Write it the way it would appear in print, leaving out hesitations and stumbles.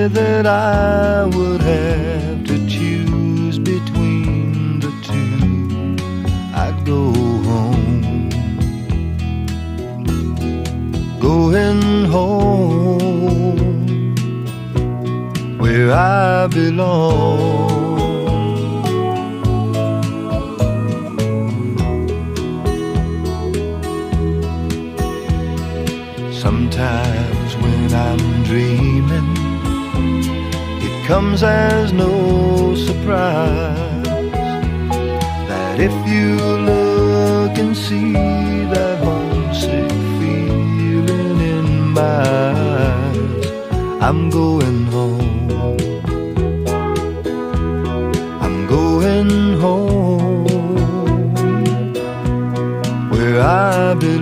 say that I would have to choose between the two, I'd go home. Going home, where I belong. Sometimes when I'm dreaming, it comes as no surprise that if you look and see that homesick feeling in my eyes, I'm going home.